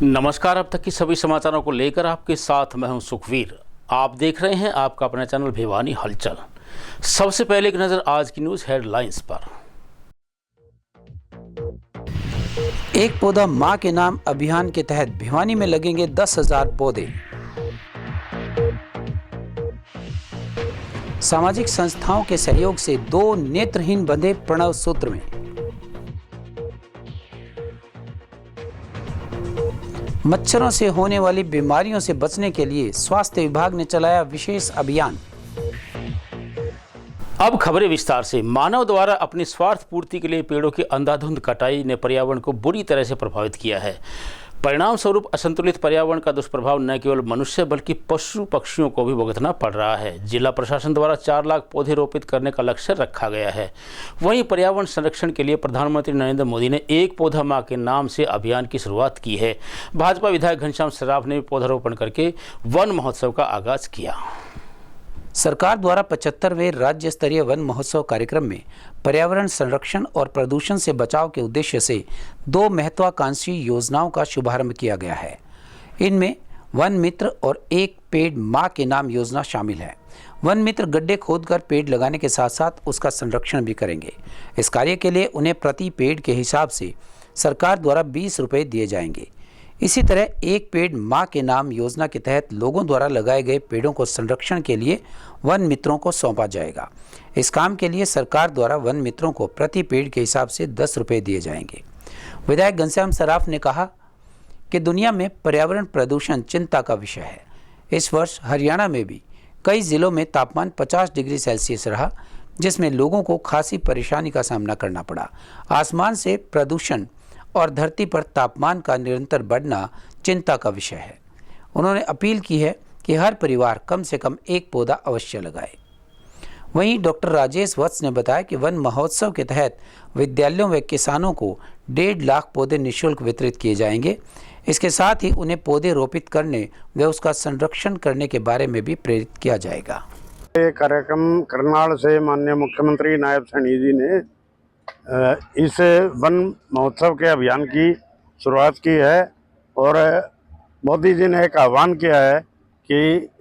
नमस्कार। अब तक की सभी समाचारों को लेकर आपके साथ मैं हूं सुखवीर। आप देख रहे हैं आपका अपना चैनल भिवानी हलचल। सबसे पहले एक नजर आज की न्यूज हेडलाइंस पर। एक पौधा मां के नाम अभियान के तहत भिवानी में लगेंगे 10,000 पौधे। सामाजिक संस्थाओं के सहयोग से 2 नेत्रहीन बंधे प्रणव सूत्र में। मच्छरों से होने वाली बीमारियों से बचने के लिए स्वास्थ्य विभाग ने चलाया विशेष अभियान। अब खबरें विस्तार से। मानव द्वारा अपनी स्वार्थ पूर्ति के लिए पेड़ों की अंधाधुंध कटाई ने पर्यावरण को बुरी तरह से प्रभावित किया है। परिणाम स्वरूप असंतुलित पर्यावरण का दुष्प्रभाव न केवल मनुष्य बल्कि पशु पक्षियों को भी भुगतना पड़ रहा है। जिला प्रशासन द्वारा 4 लाख पौधे रोपित करने का लक्ष्य रखा गया है। वहीं पर्यावरण संरक्षण के लिए प्रधानमंत्री नरेंद्र मोदी ने एक पौधा मां के नाम से अभियान की शुरुआत की है। भाजपा विधायक घनश्याम सराफ ने पौधारोपण करके वन महोत्सव का आगाज किया। सरकार द्वारा 75वें राज्य स्तरीय वन महोत्सव कार्यक्रम में पर्यावरण संरक्षण और प्रदूषण से बचाव के उद्देश्य से 2 महत्वाकांक्षी योजनाओं का शुभारंभ किया गया है। इनमें वन मित्र और एक पेड़ मां के नाम योजना शामिल है। वन मित्र गड्ढे खोदकर पेड़ लगाने के साथ साथ उसका संरक्षण भी करेंगे। इस कार्य के लिए उन्हें प्रति पेड़ के हिसाब से सरकार द्वारा 20 रुपये दिए जाएंगे। इसी तरह एक पेड़ मां के नाम योजना के तहत लोगों द्वारा लगाए गए पेड़ों को संरक्षण के लिए वन मित्रों को सौंपा जाएगा। इस काम के लिए सरकार द्वारा वन मित्रों को प्रति पेड़ के हिसाब से 10 रुपये दिए जाएंगे। विधायक घनश्याम सराफ ने कहा कि दुनिया में पर्यावरण प्रदूषण चिंता का विषय है। इस वर्ष हरियाणा में भी कई जिलों में तापमान 50 डिग्री सेल्सियस रहा, जिसमें लोगों को खासी परेशानी का सामना करना पड़ा। आसमान से प्रदूषण और धरती पर तापमान का निरंतर बढ़ना चिंता का विषय है। उन्होंने अपील की है कि हर परिवार कम से कम एक पौधा अवश्य लगाए। वहीं डॉक्टर राजेश वत्स ने बताया कि वन महोत्सव के तहत विद्यालयों व किसानों को 1.5 लाख पौधे निःशुल्क वितरित किए जाएंगे। इसके साथ ही उन्हें पौधे रोपित करने व उसका संरक्षण करने के बारे में भी प्रेरित किया जाएगा। ये कार्यक्रम करनाल से माननीय मुख्यमंत्री नायब सैनी जी ने इस वन महोत्सव के अभियान की शुरुआत की है और मोदी जी ने एक आह्वान किया है कि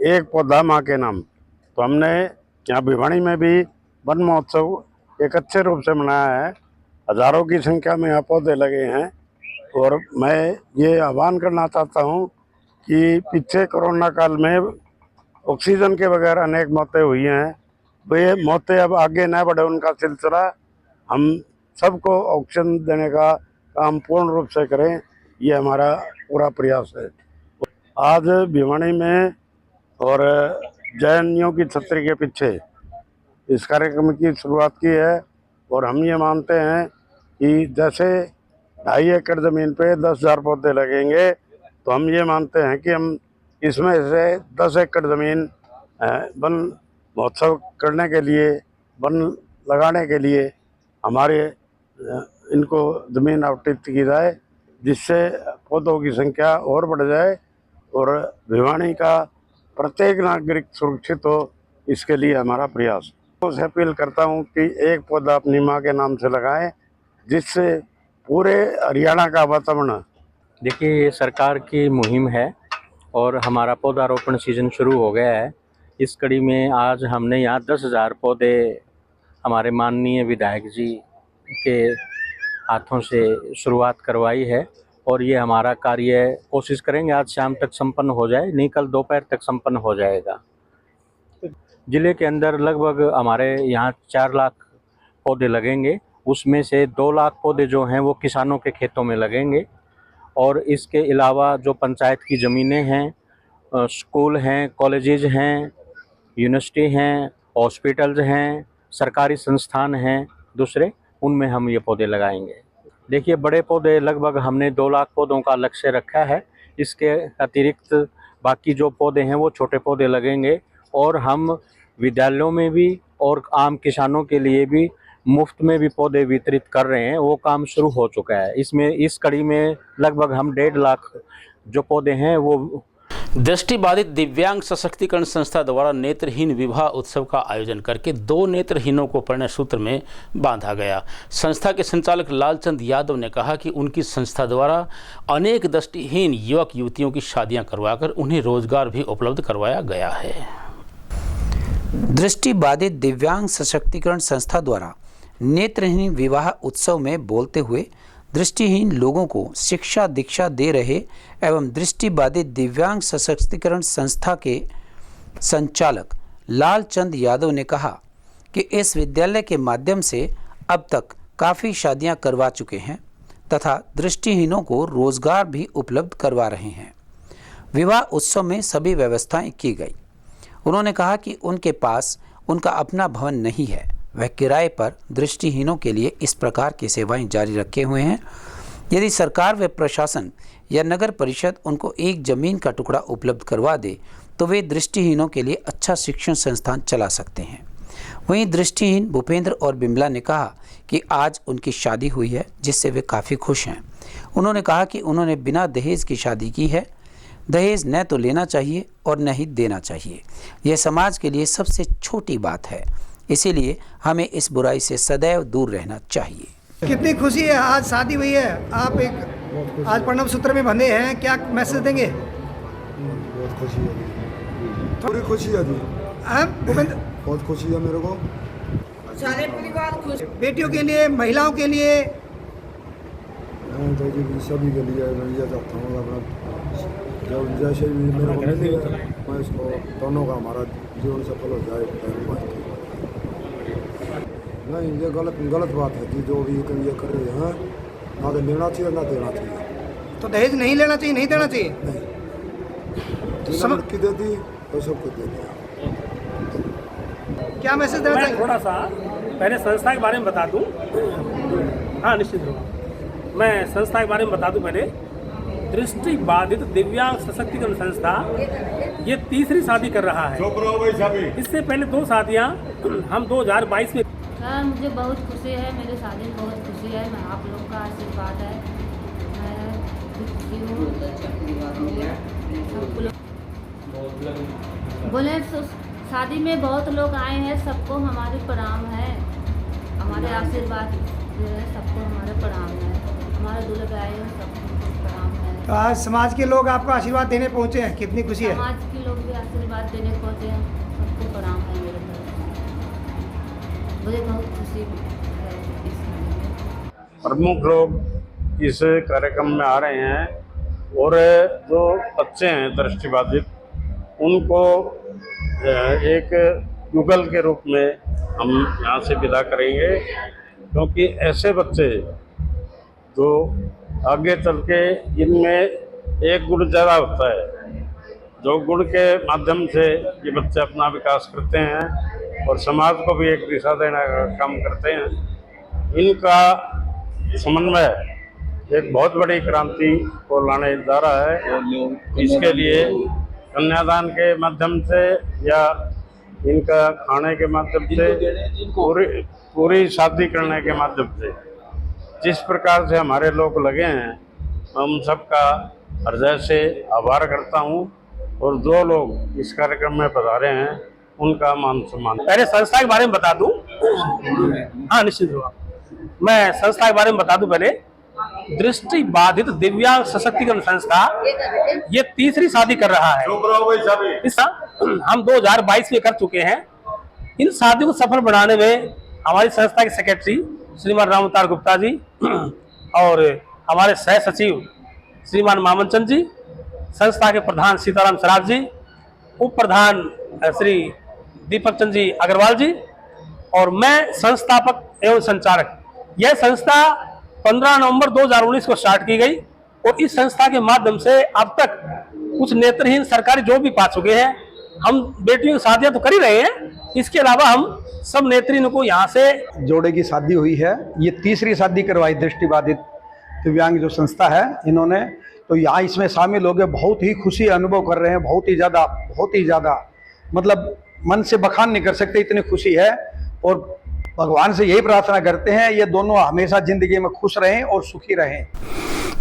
एक पौधा मां के नाम। तो हमने यहाँ भिवानी में भी वन महोत्सव एक अच्छे रूप से मनाया है। हज़ारों की संख्या में यहाँ पौधे लगे हैं और मैं ये आह्वान करना चाहता हूँ कि पीछे कोरोना काल में ऑक्सीजन के बगैर अनेक मौतें हुई हैं। वे मौतें अब आगे न बढ़े, उनका सिलसिला हम सबको ऑक्सीजन देने का काम पूर्ण रूप से करें, ये हमारा पूरा प्रयास है। आज भिवानी में और जैनियों की छतरी के पीछे इस कार्यक्रम की शुरुआत की है और हम ये मानते हैं कि जैसे 2.5 एकड़ ज़मीन पे 10,000 पौधे लगेंगे, तो हम ये मानते हैं कि हम इसमें से 10 एकड़ ज़मीन वन महोत्सव करने के लिए, वन लगाने के लिए हमारे इनको ज़मीन आवंटित की जाए, जिससे पौधों की संख्या और बढ़ जाए और भिवानी का प्रत्येक नागरिक सुरक्षित हो, इसके लिए हमारा प्रयास। तो उसे अपील करता हूँ कि एक पौधा अपनी माँ के नाम से लगाएं, जिससे पूरे हरियाणा का वातावरण। देखिए, ये सरकार की मुहिम है और हमारा पौधारोपण सीजन शुरू हो गया है। इस कड़ी में आज हमने यहाँ 10,000 पौधे हमारे माननीय विधायक जी के हाथों से शुरुआत करवाई है और ये हमारा कार्य कोशिश करेंगे आज शाम तक संपन्न हो जाए, नहीं कल दोपहर तक संपन्न हो जाएगा। ज़िले के अंदर लगभग हमारे यहाँ 4 लाख पौधे लगेंगे, उसमें से 2 लाख पौधे जो हैं वो किसानों के खेतों में लगेंगे और इसके अलावा जो पंचायत की ज़मीनें हैं, स्कूल हैं, कॉलेजेज हैं, यूनिवर्सिटी हैं, हॉस्पिटल्स हैं, सरकारी संस्थान हैं दूसरे, उनमें हम ये पौधे लगाएंगे। देखिए, बड़े पौधे लगभग हमने 2 लाख पौधों का लक्ष्य रखा है। इसके अतिरिक्त बाकी जो पौधे हैं वो छोटे पौधे लगेंगे और हम विद्यालयों में भी और आम किसानों के लिए भी मुफ्त में भी पौधे वितरित कर रहे हैं। वो काम शुरू हो चुका है। इसमें इस कड़ी में लगभग हम 1.5 लाख जो पौधे हैं वो दृष्टिबाधित दिव्यांग सशक्तिकरण संस्था द्वारा नेत्रहीन विवाह उत्सव का आयोजन करके 2 नेत्रहीनों को परिणय सूत्र में बांधा गया। संस्था के संचालक लालचंद यादव ने कहा कि उनकी संस्था द्वारा अनेक दृष्टिहीन युवक युवतियों की शादियां करवाकर उन्हें रोजगार भी उपलब्ध करवाया गया है। दृष्टिबाधित दिव्यांग सशक्तिकरण संस्था द्वारा नेत्रहीन विवाह उत्सव में बोलते हुए दृष्टिहीन लोगों को शिक्षा दीक्षा दे रहे एवं दृष्टिबाधित दिव्यांग सशक्तिकरण संस्था के संचालक लालचंद यादव ने कहा कि इस विद्यालय के माध्यम से अब तक काफ़ी शादियां करवा चुके हैं तथा दृष्टिहीनों को रोजगार भी उपलब्ध करवा रहे हैं। विवाह उत्सव में सभी व्यवस्थाएं की गई। उन्होंने कहा कि उनके पास उनका अपना भवन नहीं है, वह किराए पर दृष्टिहीनों के लिए इस प्रकार की सेवाएं जारी रखे हुए हैं। यदि सरकार व प्रशासन या नगर परिषद उनको एक ज़मीन का टुकड़ा उपलब्ध करवा दे तो वे दृष्टिहीनों के लिए अच्छा शिक्षण संस्थान चला सकते हैं। वहीं दृष्टिहीन भूपेंद्र और बिमला ने कहा कि आज उनकी शादी हुई है जिससे वे काफ़ी खुश हैं। उन्होंने कहा कि उन्होंने बिना दहेज की शादी की है। दहेज न तो लेना चाहिए और न ही देना चाहिए। यह समाज के लिए सबसे छोटी बात है, इसीलिए हमें इस बुराई से सदैव दूर रहना चाहिए। कितनी खुशी है, आज शादी हुई है, आप एक आज प्रणव सूत्र में बंधे हैं, क्या मैसेज देंगे? बहुत खुशी है, थोड़ी खुशी है जी। भूपेंद्र, बहुत खुशी है मेरे को, सारे परिवार खुश, बेटियों के लिए, महिलाओं के लिए, तो जी सभी के लिए मैं ये चाहता हूँ अपना जब जैसे भी मेरे को मिले मैं इसको दोनों का हमारा जीवन सफल हो जाए। नहीं, ये गलत बात है कि जो भी ये कर रहे हैं, ना तो लेना चाहिए ना देना चाहिए। तो दहेज नहीं लेना चाहिए, नहीं देना चाहिए। नहीं, लड़की दे दी तो सब कुछ दे दिया। क्या मैसेज देना चाहिए? थोड़ा सा पहले संस्था के बारे में बता दूं। हाँ, निश्चित रूप मैं संस्था के बारे में बता दूं। पहले दृष्टिबाधित दिव्यांग सशक्तिकरण संस्था ये तीसरी शादी कर रहा है। इससे पहले 2 शादियां हम 2022 में। सर, मुझे बहुत खुशी है, मेरी शादी में बहुत खुशी है। मैं आप लोग का आशीर्वाद है, मैं खुशी हूँ। बोले तो शादी में बहुत लोग आए हैं, सबको हमारी प्रणाम है, हमारे आशीर्वाद जो है सबको हमारे प्रणाम है। हमारे दूल्हे आए हैं, सबको प्रणाम है। तो आज समाज के लोग आपको आशीर्वाद देने पहुँचे हैं, कितनी खुशी है। समाज के लोग भी आशीर्वाद देने पहुँचे हैं, सबको प्रणाम है मेरे तरफ से। मुझे बहुत खुशी है इस शादी में। प्रमुख लोग इस कार्यक्रम में आ रहे हैं और जो बच्चे हैं दृष्टिबाधित उनको एक युगल के रूप में हम यहाँ से विदा करेंगे, क्योंकि ऐसे बच्चे जो आगे चल के इनमें एक गुण ज़्यादा होता है, जो गुण के माध्यम से ये बच्चे अपना विकास करते हैं और समाज को भी एक दिशा देने का काम करते हैं। इनका समन्वय एक बहुत बड़ी क्रांति को लाने जा रहा है। इसके लिए कन्यादान के माध्यम से या इनका खाने के माध्यम से, पूरी शादी करने के माध्यम से, जिस प्रकार से हमारे लोग लगे हैं, मैं उन सबका हृदय से आभार करता हूं और जो लोग इस कार्यक्रम में पधारे हैं उनका मान सम्मान। पहले संस्था के बारे में बता दूं। हाँ, निश्चित रूप मैं संस्था के बारे में बता दूं। पहले दृष्टिबाधित दिव्यांग सशक्तिकरण संस्था ये तीसरी शादी कर रहा है। इस हम 2022 में कर चुके हैं। इन शादियों को सफल बनाने में हमारी संस्था के सेक्रेटरी श्रीमान राम अवतार गुप्ता जी और हमारे सह सचिव श्रीमान मामन चंद जी, संस्था के प्रधान सीताराम सराज जी, उप प्रधान श्री दीपक चंद जी अग्रवाल जी और मैं संस्थापक एवं संचालक। यह संस्था 15 नवंबर 2019 को स्टार्ट की गई और इस संस्था के माध्यम से अब तक कुछ नेत्रहीन सरकारी जॉब भी पा चुके हैं। हम बेटियों की शादियां तो कर ही रहे हैं, इसके अलावा हम सब नेत्रहीनों को यहाँ से जोड़े की शादी हुई है। ये तीसरी शादी करवाई दृष्टिबाधित दिव्यांग जो संस्था है इन्होंने, तो यहाँ इसमें शामिल हो गए। बहुत ही खुशी अनुभव कर रहे हैं, बहुत ही ज़्यादा मतलब मन से बखान नहीं कर सकते, इतनी खुशी है। और भगवान से यही प्रार्थना करते हैं ये दोनों हमेशा जिंदगी में खुश रहें और सुखी रहें।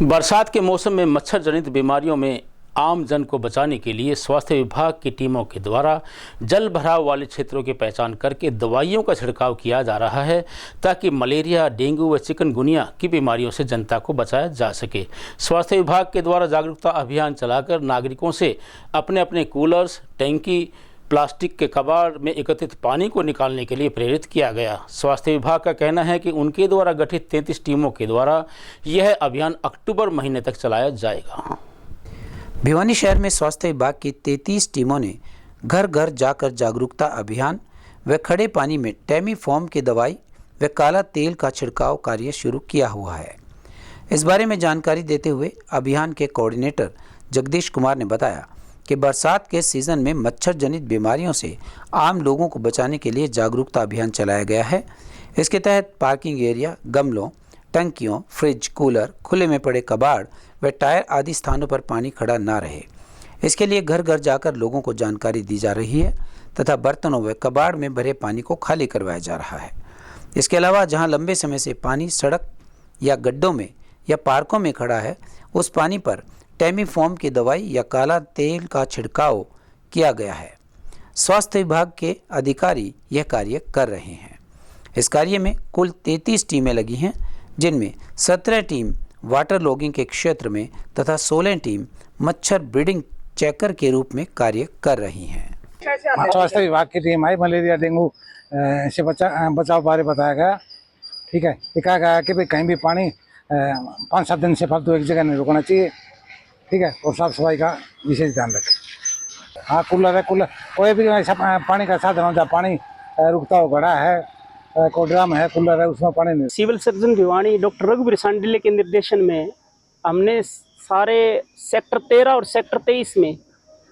बरसात के मौसम में मच्छर जनित बीमारियों में आम जन को बचाने के लिए स्वास्थ्य विभाग की टीमों के द्वारा जल भराव वाले क्षेत्रों की पहचान करके दवाइयों का छिड़काव किया जा रहा है ताकि मलेरिया, डेंगू व चिकनगुनिया की बीमारियों से जनता को बचाया जा सके। स्वास्थ्य विभाग के द्वारा जागरूकता अभियान चलाकर नागरिकों से अपने अपने कूलर्स, टैंकी, प्लास्टिक के कबाड़ में एकत्रित पानी को निकालने के लिए प्रेरित किया गया। स्वास्थ्य विभाग का कहना है कि उनके द्वारा गठित 33 टीमों के द्वारा यह अभियान अक्टूबर महीने तक चलाया जाएगा। भिवानी शहर में स्वास्थ्य विभाग की 33 टीमों ने घर घर जाकर जागरूकता अभियान व खड़े पानी में टेमीफॉर्म की दवाई व काला तेल का छिड़काव कार्य शुरू किया हुआ है। इस बारे में जानकारी देते हुए अभियान के कोऑर्डिनेटर जगदीश कुमार ने बताया कि बरसात के सीज़न में मच्छर जनित बीमारियों से आम लोगों को बचाने के लिए जागरूकता अभियान चलाया गया है। इसके तहत पार्किंग एरिया, गमलों, टंकियों, फ्रिज, कूलर, खुले में पड़े कबाड़ व टायर आदि स्थानों पर पानी खड़ा ना रहे, इसके लिए घर घर जाकर लोगों को जानकारी दी जा रही है तथा बर्तनों व कबाड़ में भरे पानी को खाली करवाया जा रहा है। इसके अलावा जहां लंबे समय से पानी सड़क या गड्ढों में या पार्कों में खड़ा है, उस पानी पर टेमीफॉर्म की दवाई या काला तेल का छिड़काव किया गया है। स्वास्थ्य विभाग के अधिकारी यह कार्य कर रहे हैं। इस कार्य में कुल 33 टीमें लगी हैं, जिनमें 17 टीम वाटर लॉगिंग के क्षेत्र में तथा 16 टीम मच्छर ब्रीडिंग चेकर के रूप में कार्य कर रही हैं। स्वास्थ्य विभाग की टीम आई, मलेरिया, डेंगू से बचाव बारे बताया गया। ठीक है, ये कहा गया कि भाई कहीं भी पानी 5-7 दिन से फालतू एक जगह नहीं रुकना चाहिए। ठीक है, और साफ सफाई का विशेष ध्यान रखें। हाँ, कूलर है, कूलर कोई भी ऐसा पानी का साधन हो जहाँ पानी रुकता हो, घड़ा है, कोई ड्राम है, कूलर है, उसमें पानी नहीं। सिविल सर्जन भिवानी डॉक्टर रघुवीर सांडिल्य के निर्देशन में हमने सारे सेक्टर 13 और सेक्टर 23 में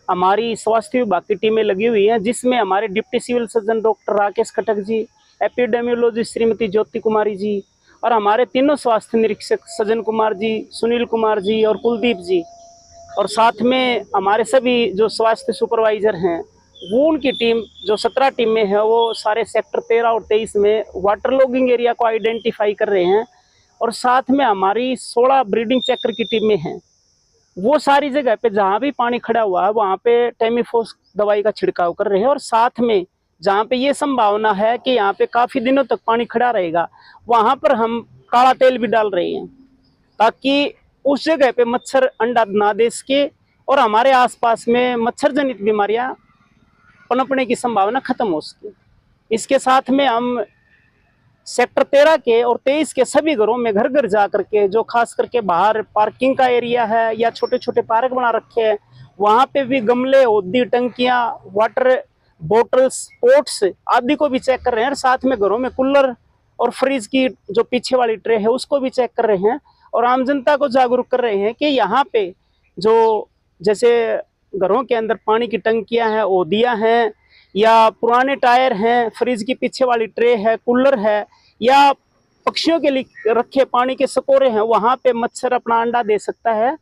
हमारी स्वास्थ्य विभाग की टीमें लगी हुई हैं, जिसमें हमारे deputy civil surgeon doctor Rakesh Khatak ji, epidemiologist Shrimati Jyoti Kumari ji और हमारे तीनों स्वास्थ्य निरीक्षक सज्जन कुमार जी, सुनील कुमार जी और कुलदीप जी, और साथ में हमारे सभी जो स्वास्थ्य सुपरवाइजर हैं वो उनकी टीम जो 17 टीमें हैं वो सारे सेक्टर 13 और 23 में वाटर लॉगिंग एरिया को आइडेंटिफाई कर रहे हैं। और साथ में हमारी 16 ब्रीडिंग चेकर की टीमें हैं, वो सारी जगह पे जहाँ भी पानी खड़ा हुआ है वहाँ पे टेमीफॉस दवाई का छिड़काव कर रहे हैं। और साथ में जहाँ पे ये संभावना है कि यहाँ पे काफ़ी दिनों तक पानी खड़ा रहेगा, वहाँ पर हम काला तेल भी डाल रहे हैं ताकि उस जगह पे मच्छर अंडा ना दे सके और हमारे आसपास में मच्छर जनित बीमारियाँ पनपने की संभावना खत्म हो सके। इसके साथ में हम सेक्टर 13 के और 23 के सभी घरों में घर घर जा करके, जो खास करके बाहर पार्किंग का एरिया है या छोटे छोटे पार्क बना रखे हैं, वहाँ पे भी गमले, होदी, टंकियाँ, वाटर बोटल्स, पोट्स आदि को भी चेक कर रहे हैं। साथ में घरों में कूलर और फ्रिज की जो पीछे वाली ट्रे है उसको भी चेक कर रहे हैं और आम जनता को जागरूक कर रहे हैं कि यहाँ पे जो जैसे घरों के अंदर पानी की टंकियाँ हैं, ओदियाँ हैं या पुराने टायर हैं, फ्रिज की पीछे वाली ट्रे है, कूलर है या पक्षियों के लिए रखे पानी के सकोरे हैं, वहाँ पे मच्छर अपना अंडा दे सकता है।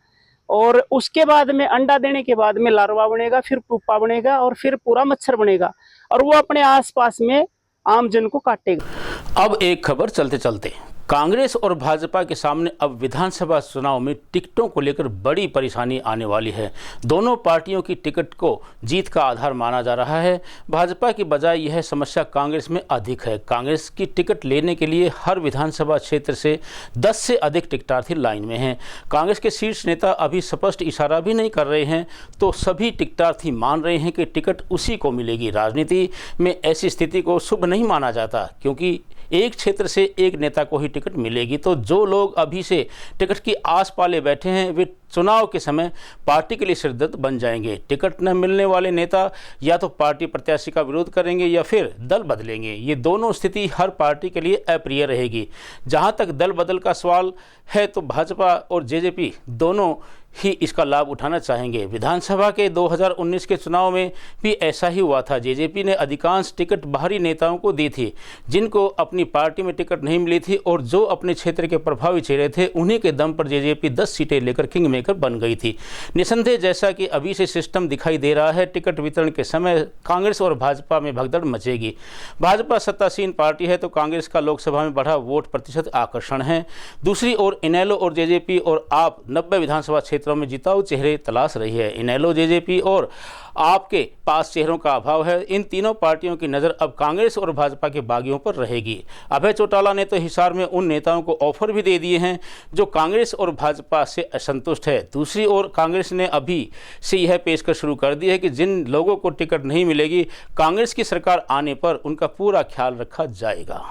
और उसके बाद में अंडा देने के बाद में लार्वा बनेगा, फिर पुप्पा बनेगा और फिर पूरा मच्छर बनेगा और वो अपने आसपास में आम जन को काटेगा। अब एक खबर चलते चलते, कांग्रेस और भाजपा के सामने अब विधानसभा चुनाव में टिकटों को लेकर बड़ी परेशानी आने वाली है। दोनों पार्टियों की टिकट को जीत का आधार माना जा रहा है। भाजपा की बजाय यह समस्या कांग्रेस में अधिक है। कांग्रेस की टिकट लेने के लिए हर विधानसभा क्षेत्र से 10 से अधिक टिकटार्थी लाइन में हैं। कांग्रेस के शीर्ष नेता अभी स्पष्ट इशारा भी नहीं कर रहे हैं तो सभी टिकटार्थी मान रहे हैं कि टिकट उसी को मिलेगी। राजनीति में ऐसी स्थिति को शुभ नहीं माना जाता, क्योंकि एक क्षेत्र से एक नेता को ही टिकट मिलेगी, तो जो लोग अभी से टिकट की आस पाले बैठे हैं वे चुनाव के समय पार्टी के लिए सिरदर्द बन जाएंगे। टिकट न मिलने वाले नेता या तो पार्टी प्रत्याशी का विरोध करेंगे या फिर दल बदलेंगे। ये दोनों स्थिति हर पार्टी के लिए अप्रिय रहेगी। जहां तक दल बदल का सवाल है तो भाजपा और जेजेपी दोनों ही इसका लाभ उठाना चाहेंगे। विधानसभा के 2019 के चुनाव में भी ऐसा ही हुआ था। जेजेपी ने अधिकांश टिकट बाहरी नेताओं को दी थी जिनको अपनी पार्टी में टिकट नहीं मिली थी, और जो अपने क्षेत्र के प्रभावी चेहरे थे उन्हीं के दम पर जेजेपी 10 सीटें लेकर किंग मेकर बन गई थी। निसंदेह जैसा कि अभी से सिस्टम दिखाई दे रहा है, टिकट वितरण के समय कांग्रेस और भाजपा में भगदड़ मचेगी। भाजपा सत्तासीन पार्टी है तो कांग्रेस का लोकसभा में बढ़ा वोट प्रतिशत आकर्षण है। दूसरी ओर इनेलो और जेजेपी और आप 90 विधानसभा क्षेत्रों में जिताऊ चेहरे तलाश रही है। इनेलो, जेजेपी और आपके पास चेहरों का अभाव है। इन तीनों पार्टियों की नज़र अब कांग्रेस और भाजपा के बागियों पर रहेगी। अभय चौटाला ने तो हिसार में उन नेताओं को ऑफर भी दे दिए हैं जो कांग्रेस और भाजपा से असंतुष्ट है। दूसरी ओर कांग्रेस ने अभी से यह पेशकश शुरू कर दी है कि जिन लोगों को टिकट नहीं मिलेगी, कांग्रेस की सरकार आने पर उनका पूरा ख्याल रखा जाएगा।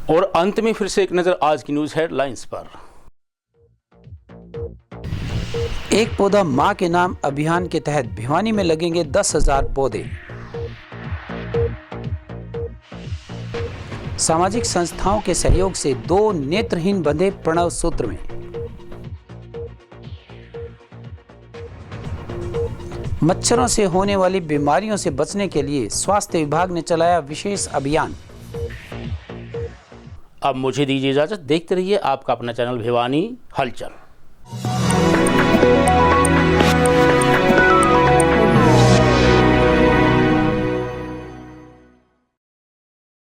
और अंत में फिर से एक नज़र आज की न्यूज़ हेडलाइंस पर। एक पौधा मां के नाम अभियान के तहत भिवानी में लगेंगे 10,000 पौधे। सामाजिक संस्थाओं के सहयोग से 2 नेत्रहीन बंधे प्रणव सूत्र में। मच्छरों से होने वाली बीमारियों से बचने के लिए स्वास्थ्य विभाग ने चलाया विशेष अभियान। अब मुझे दीजिए इजाजत। देखते रहिए आपका अपना चैनल भिवानी हलचल।